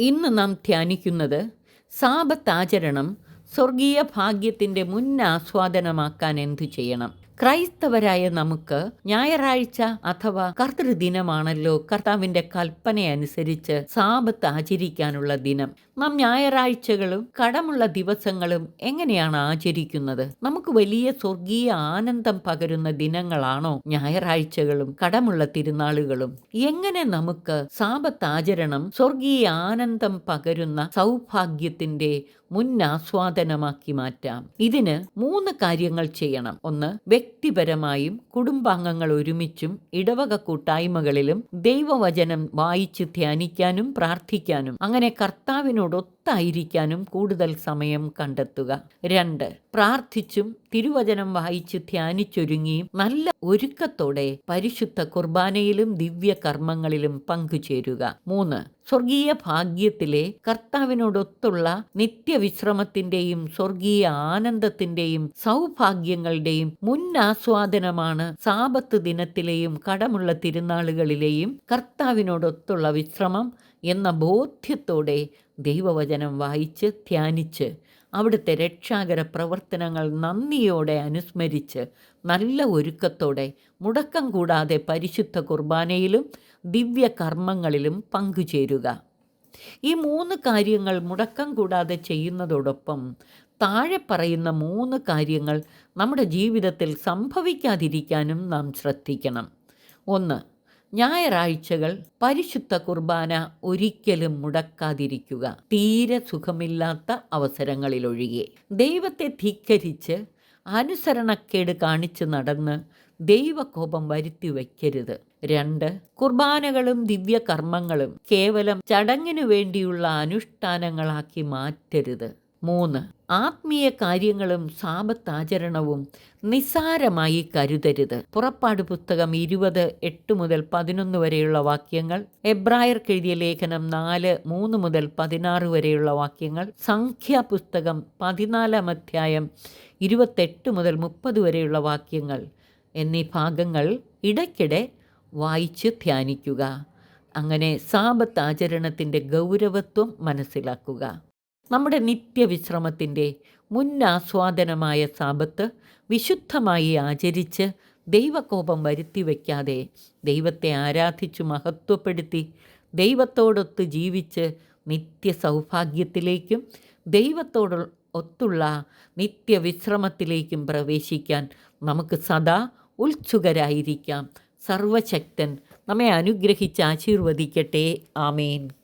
ഇന്ന് നാം ധ്യാനിക്കുന്നത് സാബത്ത് ആചരണം സ്വർഗീയ ഭാഗ്യത്തിൻ്റെ മുൻ ആസ്വാദനമാക്കാൻ എന്തു ചെയ്യണം. ക്രൈസ്തവരായ നമുക്ക് ഞായറാഴ്ച അഥവാ കർത്തൃദിനമാണല്ലോ കർത്താവിൻ്റെ കൽപ്പനയനുസരിച്ച് സാബത്ത് ആചരിക്കാനുള്ള ദിനം. നാം ഞായറാഴ്ചകളും കടമുള്ള ദിവസങ്ങളും എങ്ങനെയാണ് ആചരിക്കുന്നത്? നമുക്ക് വലിയ സ്വർഗീയ ആനന്ദം പകരുന്ന ദിനങ്ങളാണോ ഞായറാഴ്ചകളും കടമുള്ള തിരുനാളുകളും? എങ്ങനെ നമുക്ക് സാബത്ത് ആചരണം സ്വർഗീയ ആനന്ദം പകരുന്ന സൗഭാഗ്യത്തിൻ്റെ മുൻ ആസ്വാദനമാക്കി മാറ്റാം? ഇതിന് 3 കാര്യങ്ങൾ ചെയ്യണം. ഒന്ന്, വ്യക്തിപരമായും കുടുംബാംഗങ്ങൾ ഒരുമിച്ചും ഇടവക കൂട്ടായ്മകളിലും ദൈവവചനം വായിച്ച് ധ്യാനിക്കാനും പ്രാർത്ഥിക്കാനും അങ്ങനെ കർത്താവിനോടൊത്തായിരിക്കാനും കൂടുതൽ സമയം കണ്ടെത്തുക. 2, പ്രാർത്ഥിച്ചും തിരുവചനം വായിച്ച് ധ്യാനിച്ചൊരുങ്ങിയും നല്ല ഒരുക്കത്തോടെ പരിശുദ്ധ കുർബാനയിലും ദിവ്യ കർമ്മങ്ങളിലും പങ്കുചേരുക. 3, സ്വർഗീയ ഭാഗ്യത്തിലെ കർത്താവിനോടൊത്തുള്ള നിത്യവിശ്രമത്തിൻ്റെയും സ്വർഗീയ ആനന്ദത്തിൻ്റെയും സൗഭാഗ്യങ്ങളുടെയും മുൻ ആസ്വാദനമാണ് സാബത്ത് ദിനത്തിലെയും കടമുള്ള തിരുനാളുകളിലെയും കർത്താവിനോടൊത്തുള്ള വിശ്രമം എന്ന ബോധ്യത്തോടെ ദൈവവചനം വായിച്ച് ധ്യാനിച്ച് അവിടുത്തെ രക്ഷാകര പ്രവർത്തനങ്ങൾ നന്ദിയോടെ അനുസ്മരിച്ച് നല്ല ഒരുക്കത്തോടെ മുടക്കം കൂടാതെ പരിശുദ്ധ കുർബാനയിലും ദിവ്യ കർമ്മങ്ങളിലും പങ്കുചേരുക. ഈ 3 കാര്യങ്ങൾ മുടക്കം കൂടാതെ ചെയ്യുന്നതോടൊപ്പം താഴെ പറയുന്ന 3 കാര്യങ്ങൾ നമ്മുടെ ജീവിതത്തിൽ സംഭവിക്കാതിരിക്കാനും നാം ശ്രദ്ധിക്കണം. 1, ഞായറാഴ്ചകൾ പരിശുദ്ധ കുർബാന ഒരിക്കലും മുടക്കാതിരിക്കുക, തീരെ സുഖമില്ലാത്ത അവസരങ്ങളിലൊഴികെ. ദൈവത്തെ ധിക്കരിച്ച് അനുസരണക്കേട് കാണിച്ച് നടന്ന് ദൈവകോപം വരുത്തി വയ്ക്കരുത്. 2, കുർബാനകളും ദിവ്യ കർമ്മങ്ങളും കേവലം ചടങ്ങിനു വേണ്ടിയുള്ള അനുഷ്ഠാനങ്ങളാക്കി മാറ്റരുത്. 3, ആത്മീയ കാര്യങ്ങളും സാബത്ത് ആചരണവും നിസ്സാരമായി കരുതരുത്. പുറപ്പാട് പുസ്തകം 20:8 മുതൽ 11 വരെയുള്ള വാക്യങ്ങൾ, എബ്രായർക്ക് എഴുതിയ ലേഖനം 4:3 മുതൽ 16 വരെയുള്ള വാക്യങ്ങൾ, സംഖ്യാപുസ്തകം 14 അധ്യായം 28 മുതൽ 30 വരെയുള്ള വാക്യങ്ങൾ എന്നീ ഭാഗങ്ങൾ ഇടയ്ക്കിടെ വായിച്ച് ധ്യാനിക്കുക. അങ്ങനെ സാബത്ത് ആചരണത്തിൻ്റെ ഗൗരവത്വം മനസ്സിലാക്കുക. നമ്മുടെ നിത്യവിശ്രമത്തിൻ്റെ മുൻ ആസ്വാദനമായ സാബത്ത് വിശുദ്ധമായി ആചരിച്ച് ദൈവകോപം വരുത്തി വയ്ക്കാതെ ദൈവത്തെ ആരാധിച്ചു മഹത്വപ്പെടുത്തി ദൈവത്തോടൊത്ത് ജീവിച്ച് നിത്യസൗഭാഗ്യത്തിലേക്കും ദൈവത്തോടൊത്തുള്ള നിത്യവിശ്രമത്തിലേക്കും പ്രവേശിക്കാൻ നമുക്ക് സദാ ഉത്സുകരായിരിക്കാം. സർവശക്തൻ നമ്മെ അനുഗ്രഹിച്ച് ആശീർവദിക്കട്ടെ. ആമേൻ.